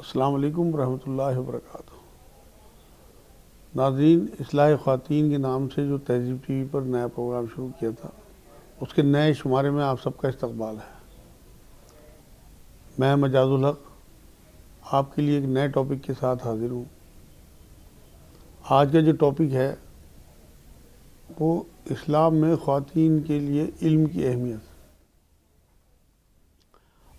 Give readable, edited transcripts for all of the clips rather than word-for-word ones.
السلام علیکم ورحمۃ اللہ وبرکاتہ۔ ناظرین، اصلاح خواتین کے نام سے جو تہذیب ٹی وی پر نیا پروگرام شروع کیا تھا، اس کے نئے شمارے میں آپ سب کا استقبال ہے۔ میں مجاز الحق آپ کے لیے ایک نئے ٹاپک کے ساتھ حاضر ہوں۔ آج کا جو ٹاپک ہے وہ اسلام میں خواتین کے لیے علم کی اہمیت۔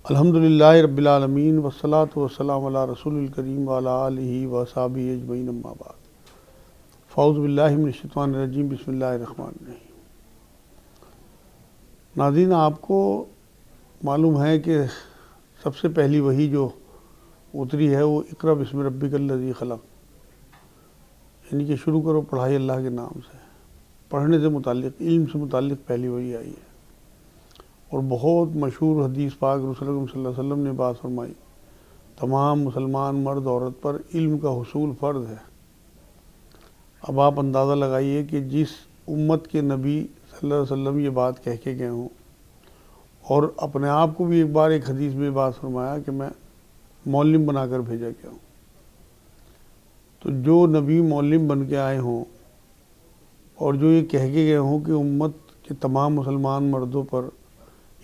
الحمدللہ رب العالمین والصلاة والسلام علی رسول الکریم وعلی آلہ وصحبہ اجمعین، اما بعد۔ فاعوذ باللہ من الشیطان الرجیم، بسم اللہ الرحمن الرحیم۔ ناظرین، آپ کو معلوم ہے کہ سب سے پہلی وحی جو اتری ہے وہ اقرأ بسم ربک الذی خلق، یعنی کہ شروع کرو پڑھائی اللہ کے نام سے۔ پڑھنے سے متعلق، علم سے متعلق پہلی وحی آئی ہے، اور بہت مشہور حدیث پاک رسول اللہ صلی اللہ علیہ وسلم نے بات فرمائی، تمام مسلمان مرد عورت پر علم کا حصول فرض ہے۔ اب آپ اندازہ لگائیے کہ جس امت کے نبی صلی اللہ علیہ وسلم یہ بات کہہ کے گئے ہوں، اور اپنے آپ کو بھی ایک بار ایک حدیث میں بات فرمایا کہ میں معلم بنا کر بھیجا گیا ہوں، تو جو نبی معلم بن کے آئے ہوں اور جو یہ کہہ کے گئے ہوں کہ امت کے تمام مسلمان مردوں پر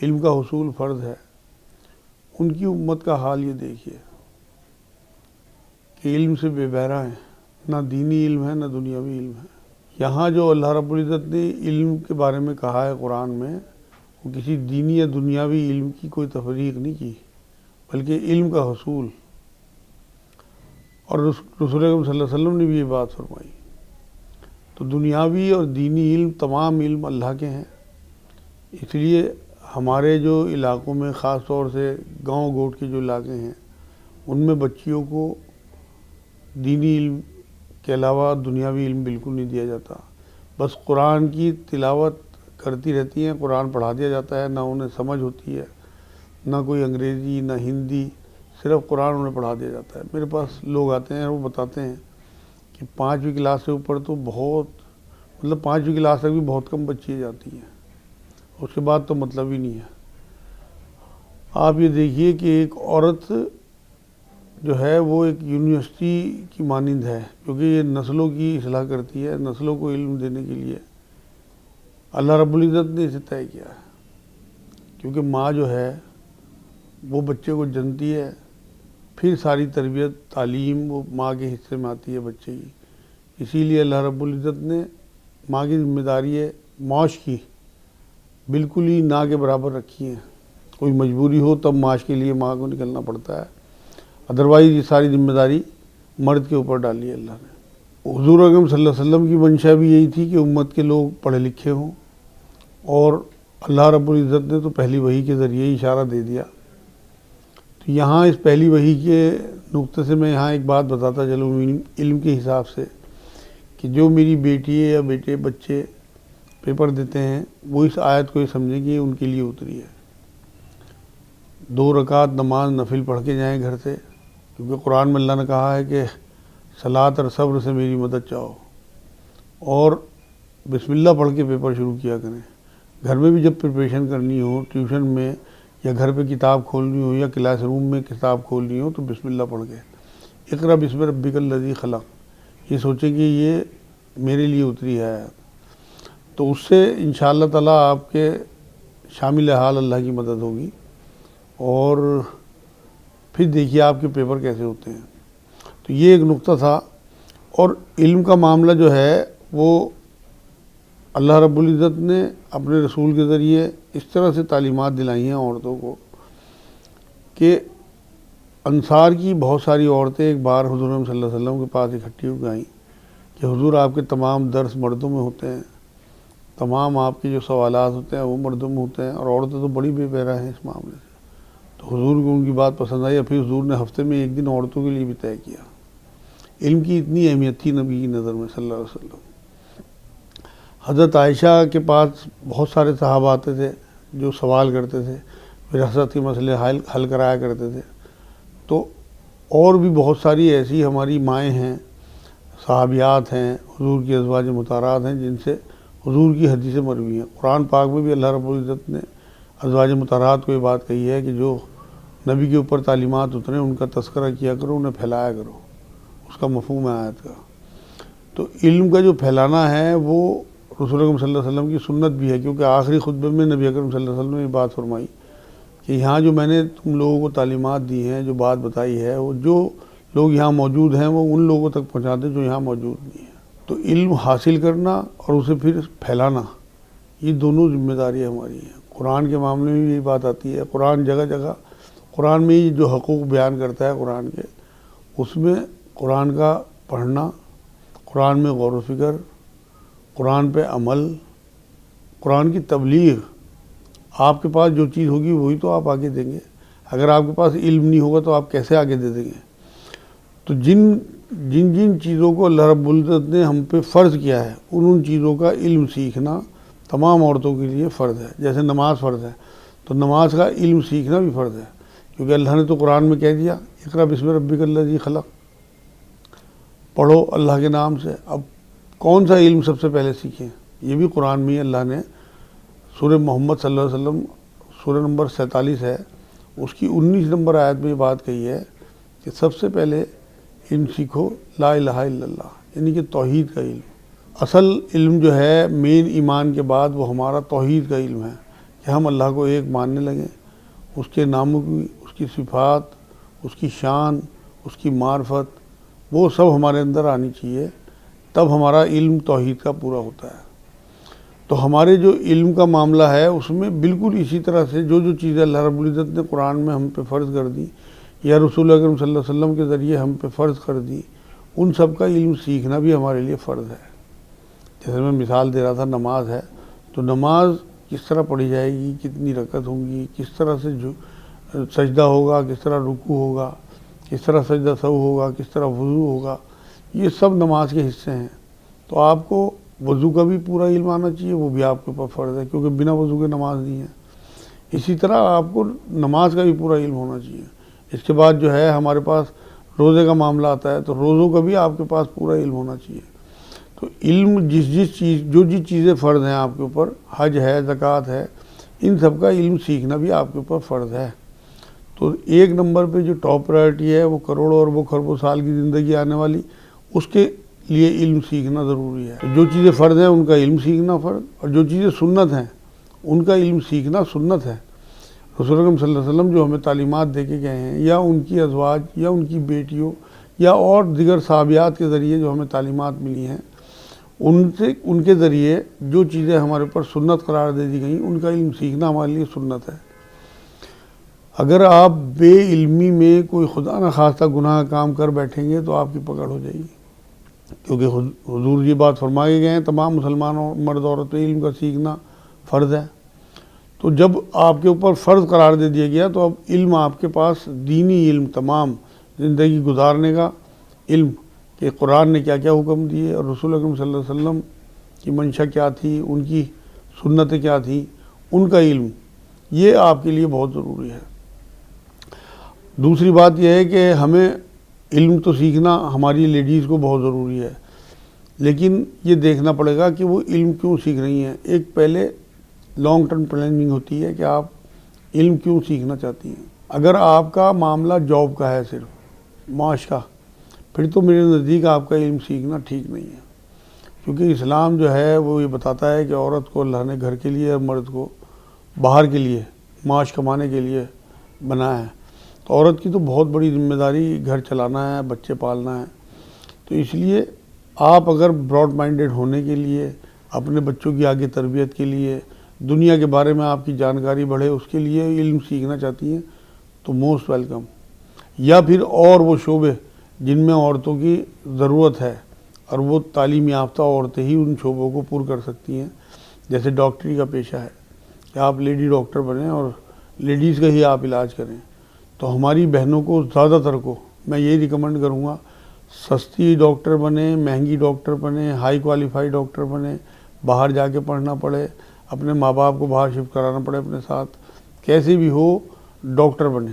علم کا حصول فرض ہے، ان کی امت کا حال یہ دیکھیے کہ علم سے بے بہرا ہیں، نہ دینی علم ہے نہ دنیاوی علم ہے۔ یہاں جو اللہ رب العزت نے علم کے بارے میں کہا ہے قرآن میں، وہ کسی دینی یا دنیاوی علم کی کوئی تفریق نہیں کی، بلکہ علم کا حصول۔ اور رسول اکرم صلی اللہ علیہ وسلم نے بھی یہ بات فرمائی۔ تو دنیاوی اور دینی علم، تمام علم اللہ کے ہیں۔ اس لیے ہمارے جو علاقوں میں، خاص طور سے گاؤں گوٹ کے جو علاقے ہیں، ان میں بچیوں کو دینی علم کے علاوہ دنیاوی علم بالکل نہیں دیا جاتا۔ بس قرآن کی تلاوت کرتی رہتی ہیں، قرآن پڑھا دیا جاتا ہے، نہ انہیں سمجھ ہوتی ہے، نہ کوئی انگریزی نہ ہندی، صرف قرآن انہیں پڑھا دیا جاتا ہے۔ میرے پاس لوگ آتے ہیں، وہ بتاتے ہیں کہ 5ویں کلاس سے اوپر تو مطلب 5ویں کلاس تک بھی بہت کم بچیاں جاتی ہیں، اس کے بعد تو مطلب ہی نہیں ہے۔ آپ یہ دیکھیے کہ ایک عورت جو ہے وہ ایک یونیورسٹی کی مانند ہے، کیونکہ یہ نسلوں کی اصلاح کرتی ہے، نسلوں کو علم دینے کے لیے اللہ رب العزت نے اسے طے کیا ہے۔ کیونکہ ماں جو ہے وہ بچے کو جنتی ہے، پھر ساری تربیت تعلیم وہ ماں کے حصے میں آتی ہے بچے کی۔ اسی لیے اللہ رب العزت نے ماں کی ذمہ داری ہے معاش کی بالکل ہی نہ کے برابر رکھی ہے۔ کوئی مجبوری ہو تب معاش کے لیے ماں کو نکلنا پڑتا ہے، ادروائز یہ ساری ذمہ داری مرد کے اوپر ڈالی ہے اللہ نے۔ حضور اکرم صلی اللہ علیہ وسلم کی منشا بھی یہی تھی کہ امت کے لوگ پڑھے لکھے ہوں، اور اللہ رب العزت نے تو پہلی وحی کے ذریعے ہی اشارہ دے دیا۔ تو یہاں اس پہلی وحی کے نقطے سے میں یہاں ایک بات بتاتا چلوں علم کے حساب سے، کہ جو میری بیٹی یا بیٹے بچے پیپر دیتے ہیں، وہ اس آیت کو یہ سمجھیں کہ یہ ان کے لیے اتری ہے۔ 2 رکعت نماز نفل پڑھ کے جائیں گھر سے، کیونکہ قرآن میں اللہ نے کہا ہے کہ صلاۃ اور صبر سے میری مدد چاہو، اور بسم اللہ پڑھ کے پیپر شروع کیا کریں۔ گھر میں بھی جب پریپریشن کرنی ہو، ٹیوشن میں یا گھر پہ کتاب کھولنی ہو یا کلاس روم میں کتاب کھولنی ہو، تو بسم اللہ پڑھ کے اقرأ بسم ربک الذی خلق، یہ سوچیں کہ یہ میرے لیے اتری ہے، تو اس سے انشاءاللہ تعالیٰ آپ کے شامل حال اللہ کی مدد ہوگی، اور پھر دیکھیے آپ کے پیپر کیسے ہوتے ہیں۔ تو یہ ایک نقطہ تھا۔ اور علم کا معاملہ جو ہے وہ اللہ رب العزت نے اپنے رسول کے ذریعے اس طرح سے تعلیمات دلائی ہیں عورتوں کو، کہ انصار کی بہت ساری عورتیں ایک بار حضور صلی اللہ علیہ وسلم کے پاس اکٹھی ہو گئیں کہ حضور آپ کے تمام درس مردوں میں ہوتے ہیں، تمام آپ کے جو سوالات ہوتے ہیں وہ مردوں میں ہوتے ہیں، اور عورتیں تو بڑی بے بہرا ہیں اس معاملے سے۔ تو حضور کو ان کی بات پسند آئی، اور پھر حضور نے ہفتے میں ایک دن عورتوں کے لیے بھی طے کیا۔ علم کی اتنی اہمیت تھی نبی کی نظر میں صلی اللہ علیہ وسلم۔ حضرت عائشہ کے پاس بہت سارے صحابہ آتے تھے جو سوال کرتے تھے، وراثت کے مسئلے حل کرایا کرتے تھے۔ تو اور بھی بہت ساری ایسی ہماری مائیں ہیں، صحابیات ہیں، حضور کی ازواج مطہرات ہیں، جن سے حضور کی حدیثیں مروی ہیں۔ قرآن پاک میں بھی اللہ رب العزت نے ازواج مطہرات کو یہ بات کہی ہے کہ جو نبی کے اوپر تعلیمات اتریں ان کا تذکرہ کیا کرو، انہیں پھیلایا کرو، اس کا مفہوم ہے آیت کا۔ تو علم کا جو پھیلانا ہے وہ رسول اکرم صلی اللہ علیہ وسلم کی سنت بھی ہے، کیونکہ آخری خطبے میں نبی اکرم صلی اللہ علیہ وسلم نے یہ بات فرمائی کہ یہاں جو میں نے تم لوگوں کو تعلیمات دی ہیں، جو بات بتائی ہے، وہ جو لوگ یہاں موجود ہیں وہ ان لوگوں تک پہنچا دیں جو یہاں موجود نہیں ہیں۔ تو علم حاصل کرنا اور اسے پھر پھیلانا، یہ دونوں ذمہ داری ہماری ہیں۔ قرآن کے معاملے میں یہی بات آتی ہے، قرآن جگہ جگہ، قرآن میں جو حقوق بیان کرتا ہے قرآن کے، اس میں قرآن کا پڑھنا، قرآن میں غور و فکر، قرآن پہ عمل، قرآن کی تبلیغ۔ آپ کے پاس جو چیز ہوگی وہی تو آپ آگے دیں گے۔ اگر آپ کے پاس علم نہیں ہوگا تو آپ کیسے آگے دے دیں گے؟ تو جن چیزوں کو اللہ رب العزت نے ہم پہ فرض کیا ہے، ان چیزوں کا علم سیکھنا تمام عورتوں کے لیے فرض ہے۔ جیسے نماز فرض ہے تو نماز کا علم سیکھنا بھی فرض ہے، کیونکہ اللہ نے تو قرآن میں کہہ دیا اقرأ بسم ربک الذی خلق، پڑھو اللہ کے نام سے۔ اب کون سا علم سب سے پہلے سیکھیں؟ یہ بھی قرآن میں اللہ نے سورہ محمد صلی اللہ علیہ وسلم، سورہ نمبر 47 ہے، اس کی 19 نمبر آیت میں یہ بات کہی ہے کہ سب سے پہلے علم سیکھو لا الہ الا اللہ، یعنی کہ توحید کا علم۔ اصل علم جو ہے مین ایمان کے بعد وہ ہمارا توحید کا علم ہے، کہ ہم اللہ کو ایک ماننے لگیں، اس کے ناموں کی، اس کی صفات، اس کی شان، اس کی معرفت، وہ سب ہمارے اندر آنی چاہیے، تب ہمارا علم توحید کا پورا ہوتا ہے۔ تو ہمارے جو علم کا معاملہ ہے اس میں بالکل اسی طرح سے جو چیزیں اللہ رب العزت نے قرآن میں ہم پہ فرض کر دی یا رسول اکرم صلی اللہ علیہ وسلم کے ذریعے ہم پہ فرض کر دی، ان سب کا علم سیکھنا بھی ہمارے لیے فرض ہے۔ جیسے میں مثال دے رہا تھا، نماز ہے تو نماز کس طرح پڑھی جائے گی، کتنی رکعت ہوں گی، کس طرح سے سجدہ ہوگا، کس طرح رکوع ہوگا، کس طرح سجدہ سہو ہوگا، کس طرح وضو ہوگا، یہ سب نماز کے حصے ہیں۔ تو آپ کو وضو کا بھی پورا علم آنا چاہیے، وہ بھی آپ کے اوپر فرض ہے، کیونکہ بنا وضو کے نماز نہیں ہے۔ اسی طرح آپ کو نماز کا بھی پورا علم ہونا چاہیے۔ اس کے بعد جو ہے ہمارے پاس روزے کا معاملہ آتا ہے، تو روزوں کا بھی آپ کے پاس پورا علم ہونا چاہیے۔ تو علم جو چیزیں فرض ہیں آپ کے اوپر، حج ہے، زکوٰۃ ہے، ان سب کا علم سیکھنا بھی آپ کے اوپر فرض ہے۔ تو ایک نمبر پہ جو ٹاپ پرائرٹی ہے وہ کروڑوں اربوں خربوں سال کی زندگی آنے والی، اس کے لیے علم سیکھنا ضروری ہے۔ جو چیزیں فرض ہیں ان کا علم سیکھنا فرض، اور جو چیزیں سنت ہیں ان کا علم سیکھنا سنت ہے۔ رسول اکرم صلی اللہ علیہ وسلم جو ہمیں تعلیمات دے کے گئے ہیں، یا ان کی ازواج یا ان کی بیٹیوں یا اور دیگر صحابیات کے ذریعے جو ہمیں تعلیمات ملی ہیں، ان کے ذریعے جو چیزیں ہمارے اوپر سنت قرار دے دی گئیں، ان کا علم سیکھنا ہمارے لیے سنت ہے۔ اگر آپ بے علمی میں کوئی خدا نخواستہ گناہ کام کر بیٹھیں گے تو آپ کی پکڑ ہو جائے گی، کیونکہ حضور یہ بات فرما کے گئے ہیں تمام مسلمانوں مرد عورت علم کا سیکھنا فرض ہے۔ تو جب آپ کے اوپر فرض قرار دے دیا گیا تو اب علم آپ کے پاس دینی علم، تمام زندگی گزارنے کا علم، کہ قرآن نے کیا کیا حکم دیے اور رسول اکرم صلی اللہ علیہ وسلم کی منشا کیا تھی، ان کی سنتیں کیا تھیں، ان کا علم، یہ آپ کے لیے بہت ضروری ہے۔ دوسری بات یہ ہے کہ ہمیں علم تو سیکھنا ہماری لیڈیز کو بہت ضروری ہے، لیکن یہ دیکھنا پڑے گا کہ وہ علم کیوں سیکھ رہی ہیں۔ ایک پہلے لانگ ٹرم پلاننگ ہوتی ہے کہ آپ علم کیوں سیکھنا چاہتی ہیں۔ اگر آپ کا معاملہ جاب کا ہے، صرف معاش کا، پھر تو میرے نزدیک آپ کا علم سیکھنا ٹھیک نہیں ہے، کیونکہ اسلام جو ہے وہ یہ بتاتا ہے کہ عورت کو اللہ نے گھر کے لیے اور مرد کو باہر کے لیے معاش کمانے کے لیے بنایا ہے۔ تو عورت کی تو بہت بڑی ذمہ داری گھر چلانا ہے، بچے پالنا ہے۔ تو اس لیے آپ اگر براڈ مائنڈڈ ہونے کے لیے، اپنے بچوں کی آگے تربیت کے لیے، دنیا کے بارے میں آپ کی جانکاری بڑھے، اس کے لیے علم سیکھنا چاہتی ہیں تو موسٹ ویلکم۔ یا پھر اور وہ شعبے جن میں عورتوں کی ضرورت ہے اور وہ تعلیم یافتہ عورتیں ہی ان شعبوں کو پور کر سکتی ہیں، جیسے ڈاکٹری کا پیشہ ہے کہ آپ لیڈی ڈاکٹر بنیں اور لیڈیز کا ہی آپ علاج کریں۔ تو ہماری بہنوں کو، زیادہ تر کو میں یہی ریکمنڈ کروں گا، سستی ڈاکٹر بنیں، مہنگی ڈاکٹر بنیں، ہائی کوالیفائی ڈاکٹر بنیں، باہر جا کے پڑھنا پڑے، اپنے ماں باپ کو باہر شفٹ کرانا پڑے اپنے ساتھ، کیسے بھی ہو ڈاکٹر بنیں۔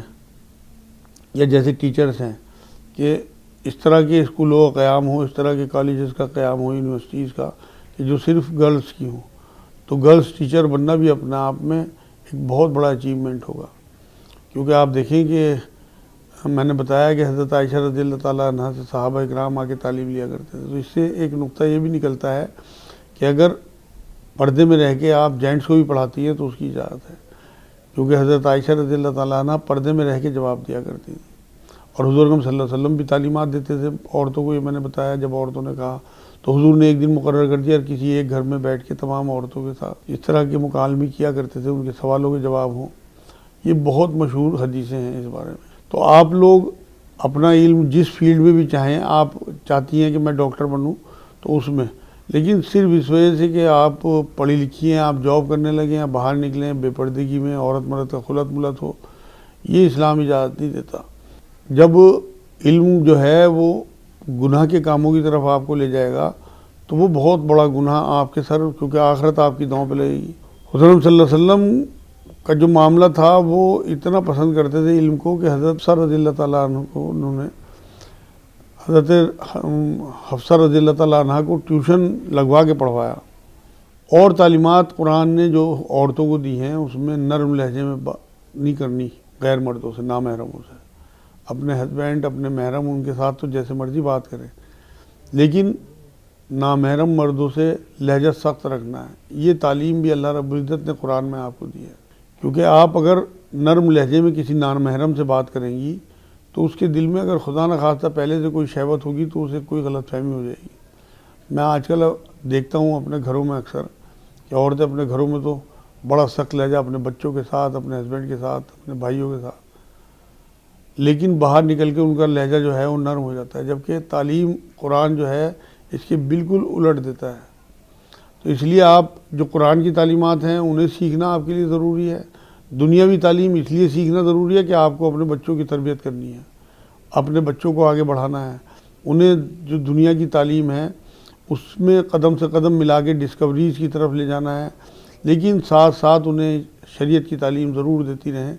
یا جیسے ٹیچرز ہیں کہ اس طرح کے اسکولوں کا قیام ہو، اس طرح کے کالجز کا قیام ہو، یونیورسٹیز کا، کہ جو صرف گرلز کی ہوں، تو گرلز ٹیچر بننا بھی اپنے آپ میں ایک بہت بڑا اچیومنٹ ہوگا۔ کیونکہ آپ دیکھیں کہ میں نے بتایا کہ حضرت عائشہ رضی اللہ تعالیٰ عنہ سے صحابہ اکرام آ کے تعلیم لیا کرتے تھے، تو اس سے ایک نقطہ یہ بھی نکلتا ہے کہ اگر پردے میں رہ کے آپ جینٹس کو بھی پڑھاتی ہیں تو اس کی اجازت ہے، کیونکہ حضرت عائشہ رضی اللہ تعالیٰ عنہ پردے میں رہ کے جواب دیا کرتی تھی، اور حضور اکرم صلی اللہ علیہ وسلم بھی تعلیمات دیتے تھے عورتوں کو۔ یہ میں نے بتایا جب عورتوں نے کہا تو حضور نے ایک دن مقرر کر دیا اور کسی ایک گھر میں بیٹھ کے تمام عورتوں کے ساتھ اس طرح کے مکالمے کیا کرتے تھے، ان کے سوالوں کے جواب ہوں۔ یہ بہت مشہور حدیثیں ہیں اس بارے میں۔ تو آپ لوگ اپنا علم جس فیلڈ میں بھی چاہیں، آپ چاہتی ہیں کہ میں ڈاکٹر بنوں تو اس میں، لیکن صرف اس وجہ سے کہ آپ پڑھی لکھی ہیں، آپ جاب کرنے لگے ہیں، باہر نکلیں بے پردگی میں، عورت مرد کا خلط ملط ہو، یہ اسلام اجازت نہیں دیتا۔ جب علم جو ہے وہ گناہ کے کاموں کی طرف آپ کو لے جائے گا تو وہ بہت بڑا گناہ آپ کے سر، کیونکہ آخرت آپ کی داؤں پہ لگے گی۔ حضرت صلی اللہ علیہ وسلم کا جو معاملہ تھا وہ اتنا پسند کرتے تھے علم کو کہ حضرت حفصہ رضی اللہ تعالیٰ عنہ کو انہوں نے حضرت حفصہ رضی اللہ تعالیٰ عنہ کو ٹیوشن لگوا کے پڑھوایا، اور تعلیمات قرآن نے جو عورتوں کو دی ہیں اس میں نرم لہجے میں بات نہیں کرنی غیر مردوں سے، نامحرموں سے۔ اپنے ہسبینڈ، اپنے محرم ان کے ساتھ تو جیسے مرضی بات کریں، لیکن نامحرم مردوں سے لہجہ سخت رکھنا ہے۔ یہ تعلیم بھی اللہ رب العزت نے قرآن میں آپ کو دی ہے، کیونکہ آپ اگر نرم لہجے میں کسی نامحرم سے بات کریں گی تو اس کے دل میں اگر خدا نخواستہ پہلے سے کوئی شہوت ہوگی تو اسے کوئی غلط فہمی ہو جائے گی۔ میں آج کل دیکھتا ہوں اپنے گھروں میں اکثر کہ عورتیں اپنے گھروں میں تو بڑا سخت لہجہ اپنے بچوں کے ساتھ، اپنے ہسبینڈ کے ساتھ، اپنے بھائیوں کے ساتھ، لیکن باہر نکل کے ان کا لہجہ جو ہے وہ نرم ہو جاتا ہے، جبکہ تعلیم قرآن جو ہے اس کے بالکل الٹ دیتا ہے۔ تو اس لیے آپ جو قرآن کی تعلیمات ہیں انہیں سیکھنا آپ کے لیے ضروری ہے۔ دنیاوی تعلیم اس لیے سیکھنا ضروری ہے کہ آپ کو اپنے بچوں کی تربیت کرنی ہے، اپنے بچوں کو آگے بڑھانا ہے، انہیں جو دنیا کی تعلیم ہے اس میں قدم سے قدم ملا کے ڈسکوریز کی طرف لے جانا ہے، لیکن ساتھ ساتھ انہیں شریعت کی تعلیم ضرور دیتی رہیں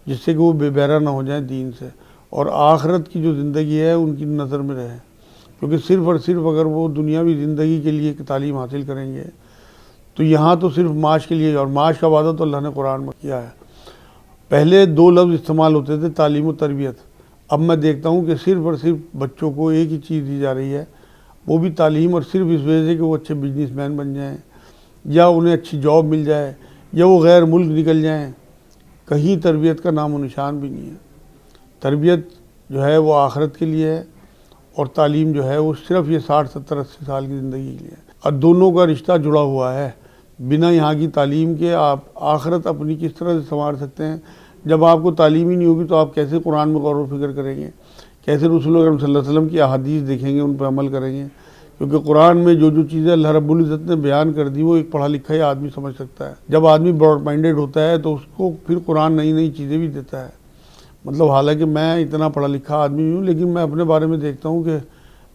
جس سے کہ وہ بے بہرہ نہ ہو جائیں دین سے، اور آخرت کی جو زندگی ہے ان کی نظر میں رہے، کیونکہ صرف اور صرف اگر وہ دنیاوی زندگی کے لیے تعلیم حاصل کریں گے تو یہاں تو صرف معاش کے لیے، اور معاش کا وعدہ تو اللہ نے قرآن میں کیا ہے۔ پہلے دو لفظ استعمال ہوتے تھے، تعلیم و تربیت، اب میں دیکھتا ہوں کہ صرف اور صرف بچوں کو ایک ہی چیز دی جا رہی ہے، وہ بھی تعلیم، اور صرف اس وجہ سے کہ وہ اچھے بزنس مین بن جائیں یا انہیں اچھی جاب مل جائے یا وہ غیر ملک نکل جائیں، کہیں تربیت کا نام و نشان بھی نہیں ہے۔ تربیت جو ہے وہ آخرت کے لیے ہے، اور تعلیم جو ہے وہ صرف یہ 60 70 80 سال کی زندگی کے لیے ہے، اور دونوں کا رشتہ جڑا ہوا ہے۔ بنا یہاں کی تعلیم کے آپ آخرت اپنی کس طرح سے سنوار سکتے ہیں؟ جب آپ کو تعلیم ہی نہیں ہوگی تو آپ کیسے قرآن میں غور و فکر کریں گے، کیسے رسول اکرم صلی اللہ علیہ وسلم کی احادیث دیکھیں گے، ان پہ عمل کریں گے؟ کیونکہ قرآن میں جو جو چیزیں اللہ رب العزت نے بیان کر دی وہ ایک پڑھا لکھا ہی آدمی سمجھ سکتا ہے۔ جب آدمی براڈ مائنڈیڈ ہوتا ہے تو اس کو پھر قرآن نئی نئی چیزیں بھی دیتا ہے۔ مطلب حالانکہ میں اتنا پڑھا لکھا آدمی ہوں، لیکن میں اپنے بارے میں دیکھتا ہوں کہ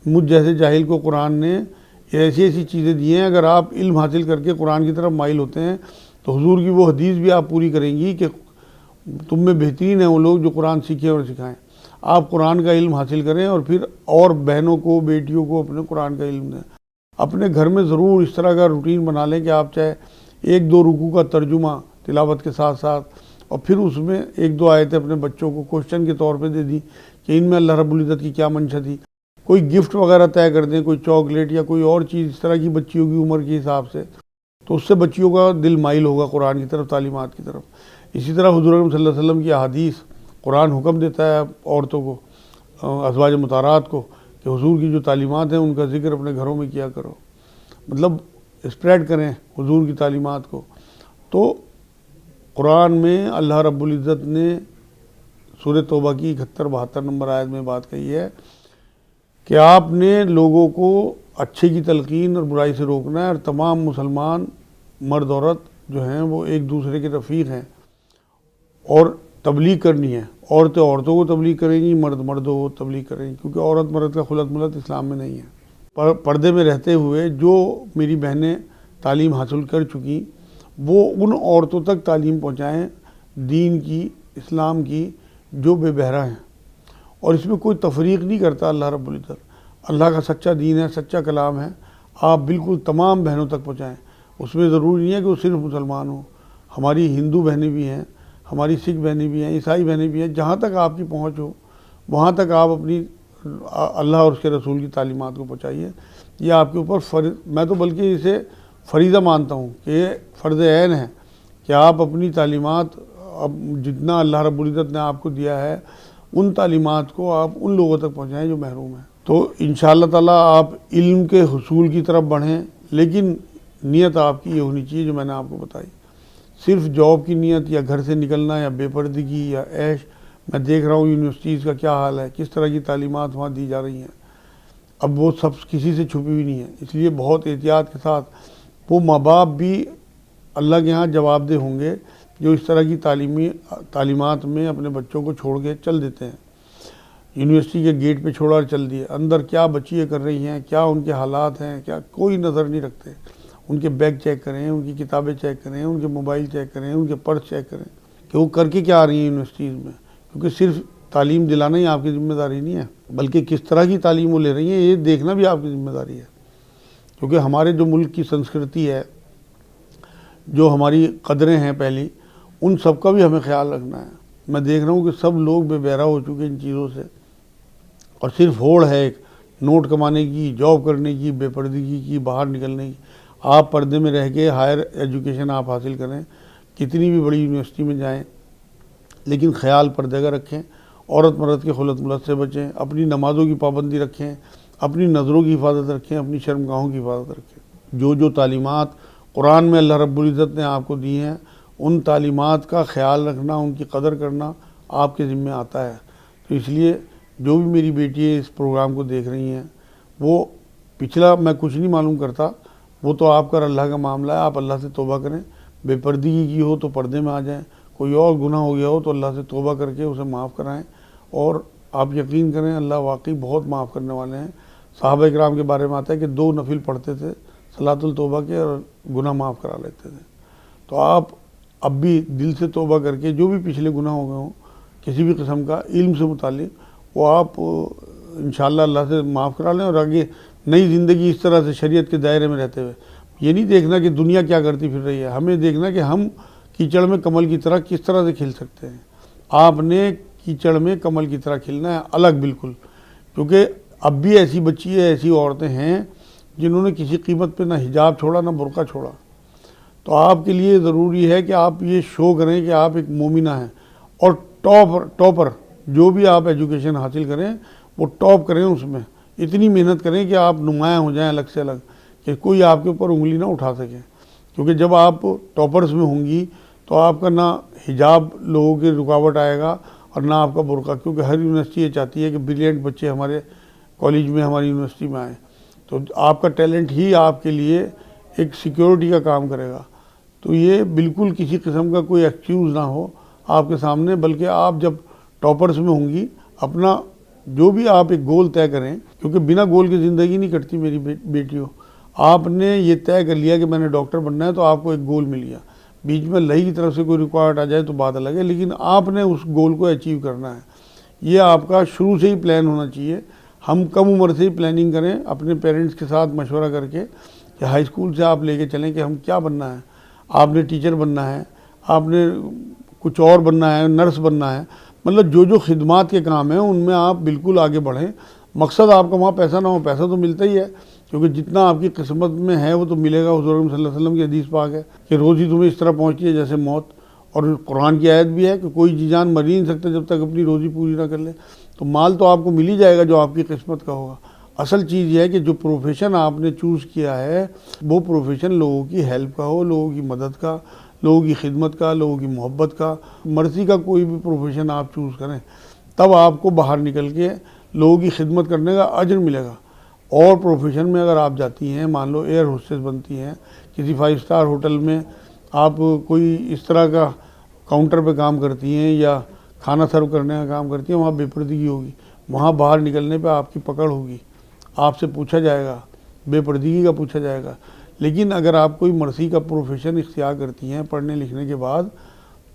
مجھ جیسے جاہل کو قرآن نے ایسی ایسی چیزیں دی ہیں، اگر آپ علم حاصل کر کے قرآن کی طرف مائل ہوتے ہیں تو حضور کی وہ حدیث بھی آپ پوری کریں گی کہ تم میں بہترین ہیں وہ لوگ جو قرآن سیکھیں اور سکھائیں۔ آپ قرآن کا علم حاصل کریں اور پھر اور بہنوں کو، بیٹیوں کو اپنے قرآن کا علم دیں۔ اپنے گھر میں ضرور اس طرح کا روٹین بنا لیں کہ آپ چاہے ایک دو رکوع کا ترجمہ تلاوت کے ساتھ ساتھ، اور پھر اس میں ایک دو آیتیں اپنے بچوں کو کوشچن کے طور پہ دے دی کہ ان میں اللہ رب العزت کی کیا منشا تھی۔ کوئی گفٹ وغیرہ طے کر دیں، کوئی چاکلیٹ یا کوئی اور چیز اس طرح کی بچیوں کی عمر کے حساب سے، تو اس سے بچیوں کا دل مائل ہوگا قرآن کی طرف، تعلیمات کی طرف۔ اسی طرح حضور اکرم صلی اللہ علیہ وسلم کی احادیث، قرآن حکم دیتا ہے عورتوں کو، ازواج مطہرات کو، کہ حضور کی جو تعلیمات ہیں ان کا ذکر اپنے گھروں میں کیا کرو، مطلب اسپریڈ کریں حضور کی تعلیمات کو۔ تو قرآن میں اللہ رب العزت نے سورہ توبہ کی 71 72 نمبر آیت میں بات کہی ہے کہ آپ نے لوگوں کو اچھے کی تلقین اور برائی سے روکنا ہے، اور تمام مسلمان مرد عورت جو ہیں وہ ایک دوسرے کے رفیق ہیں، اور تبلیغ کرنی ہے۔ عورتیں عورتوں کو تبلیغ کریں گی، مرد مردوں کو تبلیغ کریں گی، کیونکہ عورت مرد کا خلط ملط اسلام میں نہیں ہے۔ پردے میں رہتے ہوئے جو میری بہنیں تعلیم حاصل کر چکی وہ ان عورتوں تک تعلیم پہنچائیں دین کی، اسلام کی، جو بے بہرہ ہیں، اور اس میں کوئی تفریق نہیں کرتا اللہ رب العزت۔ اللہ کا سچا دین ہے، سچا کلام ہے، آپ بالکل تمام بہنوں تک پہنچائیں۔ اس میں ضروری نہیں ہے کہ وہ صرف مسلمان ہوں، ہماری ہندو بہنیں بھی ہیں، ہماری سکھ بہنیں بھی ہیں، عیسائی بہنیں بھی ہیں، جہاں تک آپ کی پہنچ ہو وہاں تک آپ اپنی اللہ اور اس کے رسول کی تعلیمات کو پہنچائیے۔ یہ آپ کے اوپر میں تو بلکہ اسے فریضہ مانتا ہوں کہ یہ فرض عین ہے کہ آپ اپنی تعلیمات، اب جتنا اللہ رب العزت نے آپ کو دیا ہے ان تعلیمات کو آپ ان لوگوں تک پہنچائیں جو محروم ہیں۔ تو انشاءاللہ تعالیٰ آپ علم کے حصول کی طرف بڑھیں، لیکن نیت آپ کی یہ ہونی چاہیے جو میں نے آپ کو بتائی۔ صرف جاب کی نیت یا گھر سے نکلنا یا بے پردگی یا عیش، میں دیکھ رہا ہوں یونیورسٹیز کا کیا حال ہے، کس طرح کی تعلیمات وہاں دی جا رہی ہیں، اب وہ سب کسی سے چھپی ہوئی نہیں ہے۔ اس لیے بہت احتیاط کے ساتھ وہ ماں باپ بھی اللہ کے ہاں جواب دہ ہوں گے جو اس طرح کی تعلیمات میں اپنے بچوں کو چھوڑ کے چل دیتے ہیں۔ یونیورسٹی کے گیٹ پہ چھوڑا اور چل دیے، اندر کیا بچیاں کر رہی ہیں، کیا ان کے حالات ہیں، کیا کوئی نظر نہیں رکھتے۔ ان کے بیگ چیک کریں، ان کی کتابیں چیک کریں، ان کے موبائل چیک کریں، ان کے پرس چیک کریں کہ وہ کر کے کیا آ رہی ہیں یونیورسٹیز میں، کیونکہ صرف تعلیم دلانا ہی آپ کی ذمہ داری نہیں ہے، بلکہ کس طرح کی تعلیم وہ لے رہی ہیں یہ دیکھنا بھی آپ کی ذمہ داری ہے۔ کیونکہ ہمارے جو ملک کی سنسکرتی ہے، جو ہماری قدریں ہیں پہلی، ان سب کا بھی ہمیں خیال رکھنا ہے۔ میں دیکھ رہا ہوں کہ سب لوگ بے بہرا ہو چکے ان چیزوں سے، اور صرف ہوڑ ہے ایک نوٹ کمانے کی، جاب کرنے کی، بے پردگی کی، باہر نکلنے کی۔ آپ پردے میں رہ کے ہائر ایجوکیشن آپ حاصل کریں، کتنی بھی بڑی یونیورسٹی میں جائیں، لیکن خیال پردے کا رکھیں، عورت مرد کے خلط ملط سے بچیں، اپنی نمازوں کی پابندی رکھیں، اپنی نظروں کی حفاظت رکھیں، اپنی شرمگاہوں کی حفاظت رکھیں۔ جو تعلیمات قرآن میں اللہ رب العزت نے آپ کو دی ہیں، ان تعلیمات کا خیال رکھنا، ان کی قدر کرنا آپ کے ذمہ آتا ہے۔ تو اس لیے جو بھی میری بیٹی اس پروگرام کو دیکھ رہی ہیں، وہ پچھلا میں کچھ نہیں معلوم کرتا، وہ تو آپ کا اللہ کا معاملہ ہے، آپ اللہ سے توبہ کریں۔ بے پردگی کی ہو تو پردے میں آ جائیں، کوئی اور گناہ ہو گیا ہو تو اللہ سے توبہ کر کے اسے معاف کرائیں، اور آپ یقین کریں اللہ واقعی بہت معاف کرنے والے ہیں۔ صحابہ کرام کے بارے میں آتا ہے کہ 2 نفل پڑھتے تھے صلاۃ التوبہ کے اور گناہ معاف کرا لیتے تھے۔ تو آپ اب بھی دل سے توبہ کر کے جو بھی پچھلے گناہ ہو گئے ہوں کسی بھی قسم کا علم سے متعلق، وہ آپ انشاءاللہ اللہ سے معاف کرا لیں، اور آگے نئی زندگی اس طرح سے شریعت کے دائرے میں رہتے ہوئے، یہ نہیں دیکھنا کہ دنیا کیا کرتی پھر رہی ہے، ہمیں دیکھنا کہ ہم کیچڑ میں کمل کی طرح کس طرح سے کھل سکتے ہیں۔ آپ نے کیچڑ میں کمل کی طرح کھلنا ہے، الگ بالکل، کیونکہ اب بھی ایسی بچی ہے، ایسی عورتیں ہیں جنہوں نے کسی قیمت پہ نہ حجاب چھوڑا نہ برقع چھوڑا۔ تو آپ کے لیے ضروری ہے کہ آپ یہ شو کریں کہ آپ ایک مومنہ ہیں، اور ٹاپر جو بھی آپ ایجوکیشن حاصل کریں وہ ٹاپ کریں، اس میں اتنی محنت کریں کہ آپ نمایاں ہو جائیں الگ سے الگ، کہ کوئی آپ کے اوپر انگلی نہ اٹھا سکے۔ کیونکہ جب آپ ٹاپرز میں ہوں گی تو آپ کا نہ حجاب لوگوں کی رکاوٹ آئے گا اور نہ آپ کا برقع، کیونکہ ہر یونیورسٹی یہ چاہتی ہے کہ بریلینٹ بچے ہمارے کالج میں، ہماری یونیورسٹی میں آئیں۔ تو آپ کا ٹیلنٹ ہی آپ کے لیے ایک سیکیورٹی کا کام کرے گا۔ تو یہ بالکل کسی قسم کا کوئی ایکسکیوز نہ ہو آپ کے سامنے، بلکہ آپ جب ٹاپرز میں ہوں گی اپنا جو بھی آپ ایک گول طے کریں، کیونکہ بنا گول کی زندگی نہیں کٹتی میری بیٹیوں۔ آپ نے یہ طے کر لیا کہ میں نے ڈاکٹر بننا ہے، تو آپ کو ایک گول مل گیا، بیچ میں اللہ کی طرف سے کوئی رکاوٹ آ جائے تو بات الگ ہے، لیکن آپ نے اس گول کو اچیو کرنا ہے۔ یہ آپ کا شروع سے ہی پلان ہونا چاہیے۔ ہم کم عمر سے ہی پلاننگ کریں اپنے پیرنٹس کے ساتھ مشورہ کر کے، کہ ہائی اسکول سے آپ لے کے چلیں کہ ہم کیا بننا ہے۔ آپ نے ٹیچر بننا ہے، آپ نے کچھ اور بننا ہے، نرس بننا ہے، مطلب جو خدمات کے کام ہیں ان میں آپ بالکل آگے بڑھیں۔ مقصد آپ کا وہاں پیسہ نہ ہو، پیسہ تو ملتا ہی ہے، کیونکہ جتنا آپ کی قسمت میں ہے وہ تو ملے گا۔ حضور صلی اللہ علیہ وسلم کی حدیث پاک ہے کہ روزی تمہیں اس طرح پہنچتی ہے جیسے موت، اور قرآن کی آیت بھی ہے کہ کوئی جی جان مر ہی نہیں سکتا جب تک اپنی روزی پوری نہ کر لے۔ تو مال تو آپ کو مل ہی جائے گا جو آپ کی قسمت کا ہوگا۔ اصل چیز یہ ہے کہ جو پروفیشن آپ نے چوز کیا ہے وہ پروفیشن لوگوں کی ہیلپ کا ہو، لوگوں کی مدد کا، لوگوں کی خدمت کا، لوگوں کی محبت کا۔ مرضی کا کوئی بھی پروفیشن آپ چوز کریں، تب آپ کو باہر نکل کے لوگوں کی خدمت کرنے کا اجر ملے گا۔ اور پروفیشن میں اگر آپ جاتی ہیں، مان لو ایئر ہوسٹس بنتی ہیں کسی 5 اسٹار ہوٹل میں، آپ کوئی اس طرح کا کاؤنٹر پہ کام کرتی ہیں یا کھانا سرو کرنے کا کام کرتی ہیں، وہاں بے پردگی ہوگی، وہاں باہر نکلنے پہ آپ کی پکڑ ہوگی، آپ سے پوچھا جائے گا، بے پردگی کا پوچھا جائے گا۔ لیکن اگر آپ کوئی مرضی کا پروفیشن اختیار کرتی ہیں پڑھنے لکھنے کے بعد،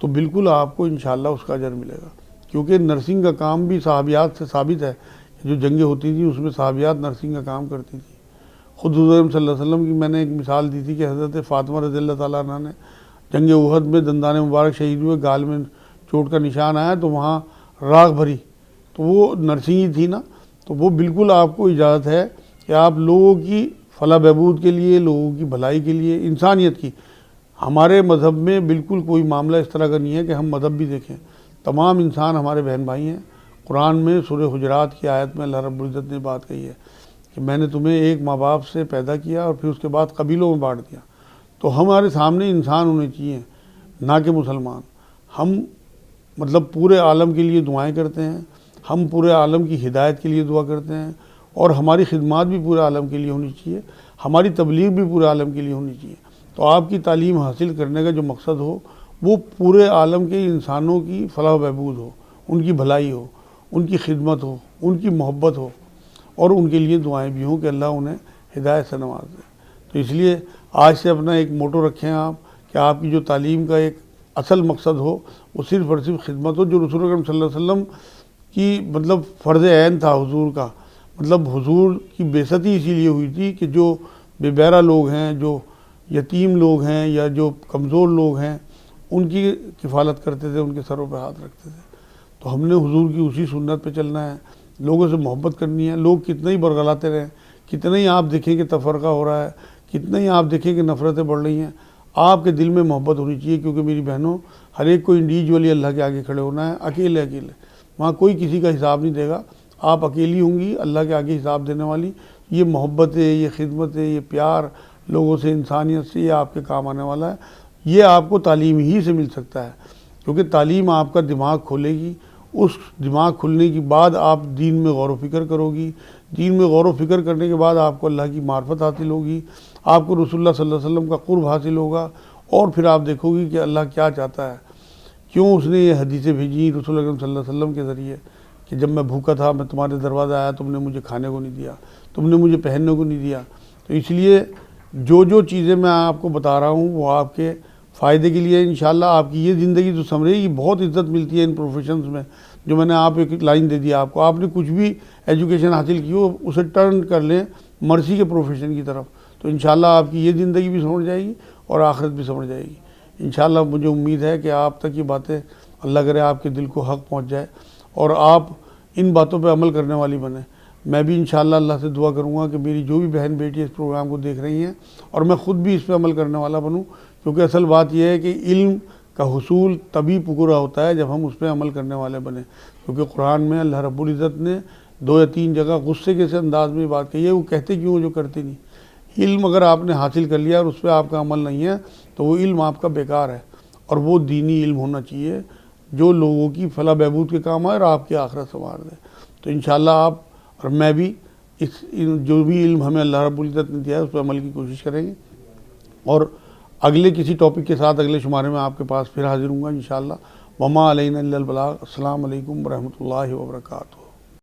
تو بالکل آپ کو انشاءاللہ اس کا اجر ملے گا۔ کیونکہ نرسنگ کا کام بھی صحابیات سے ثابت ہے، جو جنگیں ہوتی تھیں اس میں صحابیات نرسنگ کا کام کرتی تھیں۔ خود حضور صلی اللہ علیہ وسلم کی میں نے ایک مثال دی تھی کہ حضرت فاطمہ رضی اللہ تعالیٰ عنہ نے جنگ احد میں دندان مبارک شہید ہوئے، گال میں چوٹ کا نشان آیا تو وہاں راکھ بھری، تو وہ نرسنگ تھی نا، تو وہ بالکل آپ کو اجازت ہے کہ آپ لوگوں کی فلاح بہبود کے لیے، لوگوں کی بھلائی کے لیے، انسانیت کی، ہمارے مذہب میں بالکل کوئی معاملہ اس طرح کا نہیں ہے کہ ہم مذہب بھی دیکھیں، تمام انسان ہمارے بہن بھائی ہیں۔ قرآن میں سورہ حجرات کی آیت میں اللہ رب العزت نے بات کہی ہے کہ میں نے تمہیں ایک ماں باپ سے پیدا کیا اور پھر اس کے بعد قبیلوں میں بانٹ دیا، تو ہمارے سامنے انسان ہونے چاہیے نہ کہ مسلمان۔ ہم مطلب پورے عالم کے لیے دعائیں کرتے ہیں، ہم پورے عالم کی ہدایت کے لیے دعا کرتے ہیں، اور ہماری خدمات بھی پورے عالم کے لیے ہونی چاہیے، ہماری تبلیغ بھی پورے عالم کے لیے ہونی چاہیے۔ تو آپ کی تعلیم حاصل کرنے کا جو مقصد ہو وہ پورے عالم کے انسانوں کی فلاح و بہبود ہو، ان کی بھلائی ہو، ان کی خدمت ہو، ان کی محبت ہو، اور ان کے لیے دعائیں بھی ہوں کہ اللہ انہیں ہدایت سے نواز دے۔ تو اس لیے آج سے اپنا ایک موٹو رکھیں آپ کہ آپ کی جو تعلیم کا ایک اصل مقصد ہو وہ صرف اور صرف خدمت ہو، جو رسول اکرم صلی اللہ علیہ وسلم کی مطلب فرض عین تھا حضور کا، مطلب حضور کی بعثت ہی اسی لیے ہوئی تھی کہ جو بے بہرہ لوگ ہیں، جو یتیم لوگ ہیں یا جو کمزور لوگ ہیں، ان کی کفالت کرتے تھے، ان کے سروں پہ ہاتھ رکھتے تھے۔ تو ہم نے حضور کی اسی سنت پہ چلنا ہے، لوگوں سے محبت کرنی ہے۔ لوگ کتنے ہی برگلاتے رہیں، کتنے ہی آپ دیکھیں کہ تفرقہ ہو رہا ہے، کتنے ہی آپ دیکھیں کہ نفرتیں بڑھ رہی ہیں، آپ کے دل میں محبت ہونی چاہیے، کیونکہ میری بہنوں ہر ایک کو انڈیویجولی اللہ کے آگے کھڑے ہونا ہے، اکیلے اکیلے، وہاں کوئی کسی کا حساب نہیں دے گا، آپ اکیلی ہوں گی اللہ کے آگے حساب دینے والی۔ یہ محبت ہے، یہ خدمت ہے، یہ پیار لوگوں سے، انسانیت سے، یہ آپ کے کام آنے والا ہے۔ یہ آپ کو تعلیم ہی سے مل سکتا ہے، کیونکہ تعلیم آپ کا دماغ کھولے گی، اس دماغ کھلنے کے بعد آپ دین میں غور و فکر کرو گی، دین میں غور و فکر کرنے کے بعد آپ کو اللہ کی معرفت حاصل ہوگی، آپ کو رسول اللہ صلی اللہ علیہ وسلم کا قرب حاصل ہوگا، اور پھر آپ دیکھو گی کہ اللہ کیا چاہتا ہے، کیوں اس نے یہ حدیثیں بھیجی رسول اکرم صلی اللہ علیہ وسلم کے ذریعے کہ جب میں بھوکا تھا میں تمہارے دروازے آیا، تم نے مجھے کھانے کو نہیں دیا، تم نے مجھے پہننے کو نہیں دیا۔ تو اس لیے جو چیزیں میں آپ کو بتا رہا ہوں وہ آپ کے فائدے کے لیے، انشاءاللہ آپ کی یہ زندگی تو سمجھے گی، بہت عزت ملتی ہے ان پروفیشنز میں، جو میں نے آپ ایک لائن دے دی آپ کو، آپ نے کچھ بھی ایجوکیشن حاصل کی ہو اسے ٹرن کر لیں مرسی کے پروفیشن کی طرف، تو انشاءاللہ آپ کی یہ زندگی بھی سمجھ جائے گی اور آخرت بھی سمجھ جائے گی۔ انشاءاللہ مجھے امید ہے کہ آپ تک یہ باتیں اللہ کرے آپ کے دل کو حق پہنچ جائے اور آپ ان باتوں پہ عمل کرنے والی بنیں۔ میں بھی انشاءاللہ اللہ سے دعا کروں گا کہ میری جو بھی بہن بیٹی اس پروگرام کو دیکھ رہی ہیں اور میں خود بھی اس پہ عمل کرنے والا بنوں، کیونکہ اصل بات یہ ہے کہ علم کا حصول تبھی پورا ہوتا ہے جب ہم اس پہ عمل کرنے والے بنیں، کیونکہ قرآن میں اللہ رب العزت نے 2 یا 3 جگہ غصے کے سے انداز میں بات کہی ہے، وہ کہتے کیوں جو کرتے نہیں۔ علم اگر آپ نے حاصل کر لیا اور اس پہ آپ کا عمل نہیں ہے تو وہ علم آپ کا بیکار ہے، اور وہ دینی علم ہونا چاہیے جو لوگوں کی فلاح بہبود کے کام آئے اور آپ کی آخرت سنوار دے۔ تو انشاءاللہ آپ اور میں بھی جو بھی علم ہمیں اللہ رب العزت نے دیا ہے اس پہ عمل کی کوشش کریں گے، اور اگلے کسی ٹاپک کے ساتھ اگلے شمارے میں آپ کے پاس پھر حاضر ہوں گا انشاءاللہ۔ وما علینا الا البلاغ۔ السلام علیکم ورحمۃ اللہ وبرکاتہ۔